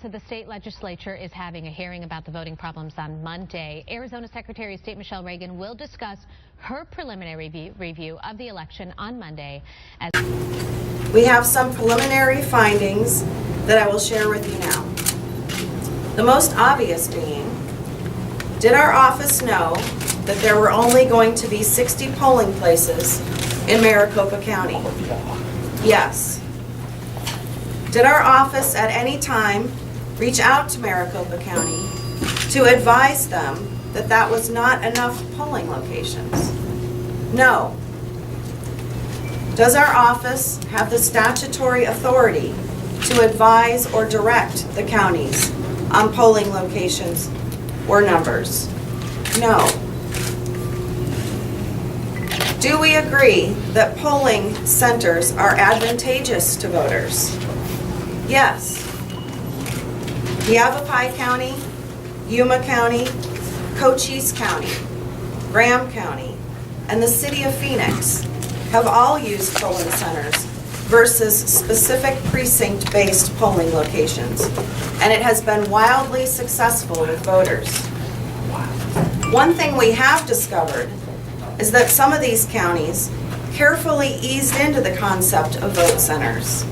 So the state legislature is having a hearing about the voting problems on Monday. Arizona Secretary of State Michelle Reagan will discuss her preliminary review of the election on Monday. We have some preliminary findings that I will share with you now. The most obvious being, did our office know that there were only going to be 60 polling places in Maricopa County? Yes. Did our office at any time reach out to Maricopa County to advise them that that was not enough polling locations? No. Does our office have the statutory authority to advise or direct the counties on polling locations or numbers? No. Do we agree that polling centers are advantageous to voters? Yes. Yavapai County, Yuma County, Cochise County, Graham County, and the City of Phoenix have all used polling centers versus specific precinct-based polling locations, and it has been wildly successful with voters. One thing we have discovered is that some of these counties carefully eased into the concept of vote centers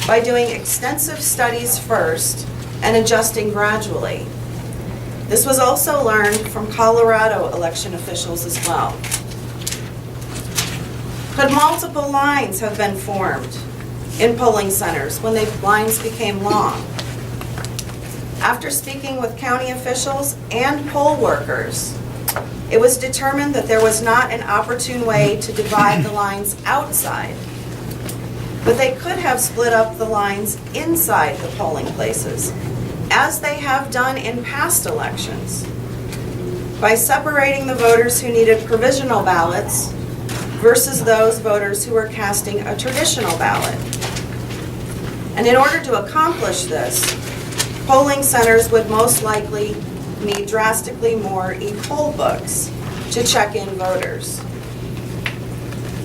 by doing extensive studies first and adjusting gradually. This was also learned from Colorado election officials as well. Could multiple lines have been formed in polling centers when the lines became long? After speaking with county officials and poll workers, it was determined that there was not an opportune way to divide the lines outside, but they could have split up the lines inside the polling places, as they have done in past elections, by separating the voters who needed provisional ballots versus those voters who were casting a traditional ballot. And in order to accomplish this, polling centers would most likely need drastically more e-poll books to check in voters.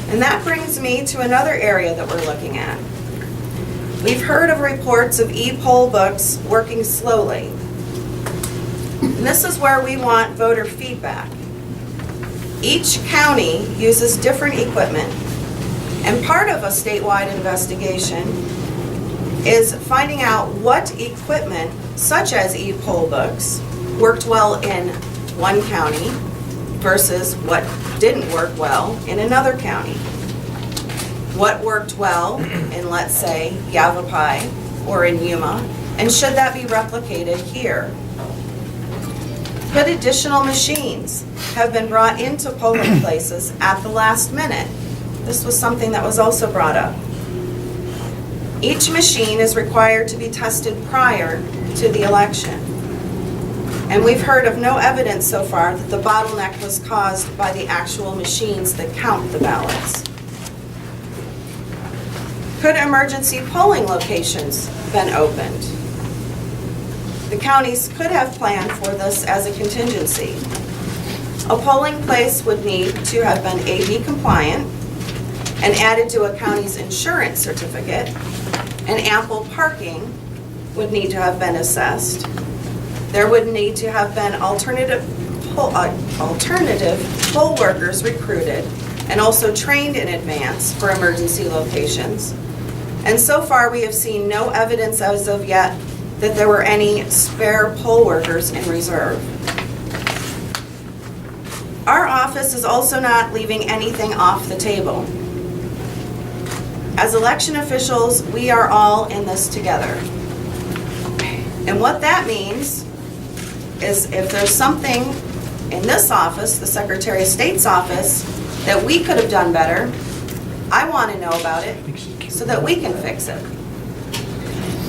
And that brings me to another area that we're looking at. We've heard of reports of e-poll books working slowly. And this is where we want voter feedback. Each county uses different equipment, and part of a statewide investigation is finding out what equipment, such as e-poll books, worked well in one county versus what didn't work well in another county. What worked well in, let's say, Yavapai or in Yuma, and should that be replicated here? Could additional machines have been brought into polling places at the last minute? This was something that was also brought up. Each machine is required to be tested prior to the election. And we've heard of no evidence so far that the bottleneck was caused by the actual machines that count the ballots. Could emergency polling locations been opened? The counties could have planned for this as a contingency. A polling place would need to have been AV compliant and added to a county's insurance certificate, and ample parking would need to have been assessed. There would need to have been alternative poll workers recruited and also trained in advance for emergency locations. And so far we have seen no evidence as of yet that there were any spare poll workers in reserve. Our office is also not leaving anything off the table. As election officials, we are all in this together. And what that means is if there's something in this office, the Secretary of State's office, that we could have done better, I want to know about it so that we can fix it.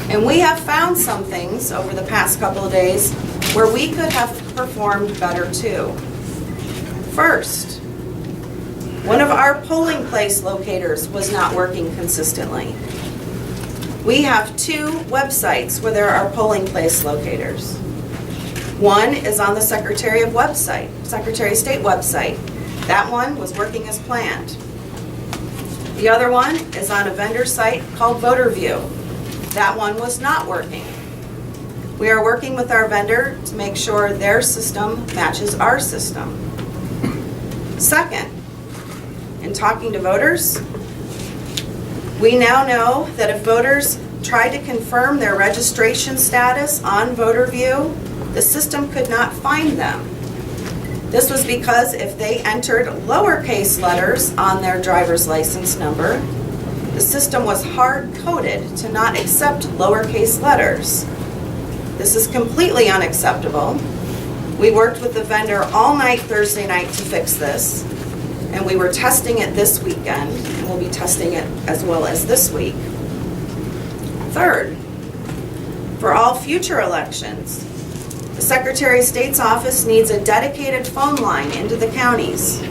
And we have found some things over the past couple of days where we could have performed better too. First, one of our polling place locators was not working consistently. We have two websites where there are polling place locators. One is on the Secretary of State website. That one was working as planned. The other one is on a vendor site called VoterView. That one was not working. We are working with our vendor to make sure their system matches our system. Second, in talking to voters, we now know that if voters try to confirm their registration status on VoterView, the system could not find them. This was because if they entered lowercase letters on their driver's license number, the system was hard-coded to not accept lowercase letters. This is completely unacceptable. We worked with the vendor all night Thursday night to fix this, and we were testing it this weekend, and we'll be testing it as well as this week. Third, for all future elections, the Secretary of State's office needs a dedicated phone line into the counties.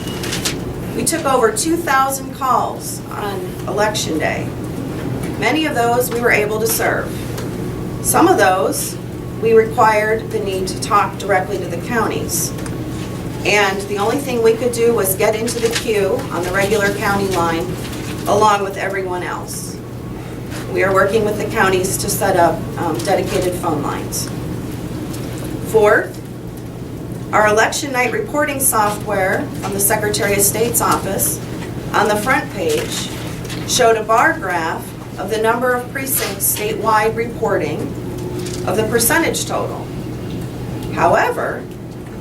We took over 2,000 calls on Election Day. Many of those we were able to serve. Some of those we required the need to talk directly to the counties. And the only thing we could do was get into the queue on the regular county line along with everyone else. We are working with the counties to set up dedicated phone lines. Fourth, our election night reporting software from the Secretary of State's office on the front page showed a bar graph of the number of precincts statewide reporting of the percentage total. However,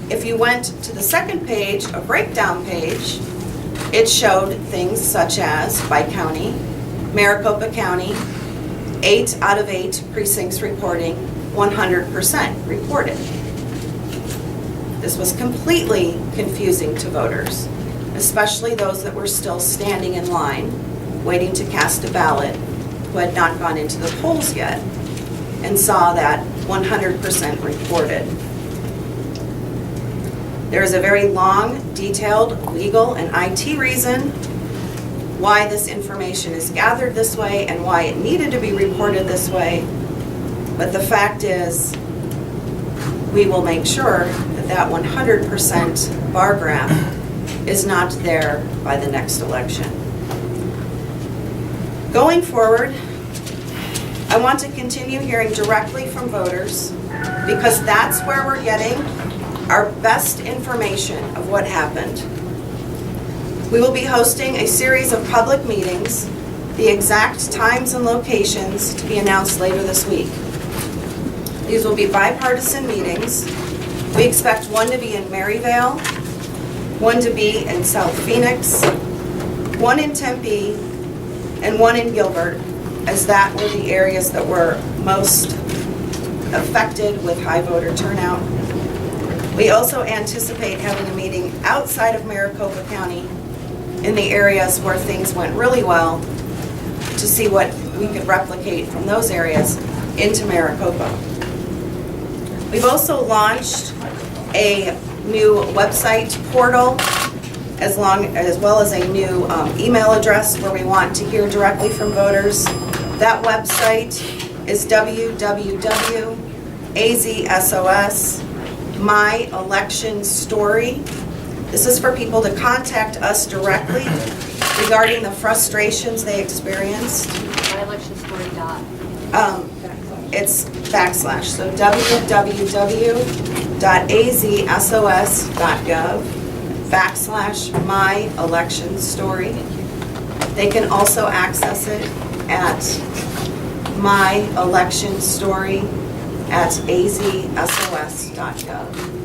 if you went to the second page, a breakdown page, it showed things such as by county, Maricopa County, 8 out of 8 precincts reporting 100% reported. This was completely confusing to voters, especially those that were still standing in line, waiting to cast a ballot, who had not gone into the polls yet, and saw that 100% reported. There is a very long, detailed legal and IT reason why this information is gathered this way and why it needed to be reported this way. But the fact is, we will make sure that that 100% bar graph is not there by the next election. Going forward, I want to continue hearing directly from voters because that's where we're getting our best information of what happened. We will be hosting a series of public meetings, the exact times and locations to be announced later this week. These will be bipartisan meetings. We expect one to be in Maryvale, one to be in South Phoenix, one in Tempe, and one in Gilbert, as that were the areas that were most affected with high voter turnout. We also anticipate having a meeting outside of Maricopa County in the areas where things went really well to see what we could replicate from those areas into Maricopa. We've also launched a new website portal as well as a new email address where we want to hear directly from voters. That website is www.azsos My Election Story. This is for people to contact us directly regarding the frustrations they experienced. MyElectionStory. It's /, so www.azsos.gov/MyElectionStory. They can also access it at MyElectionStory@azsos.gov.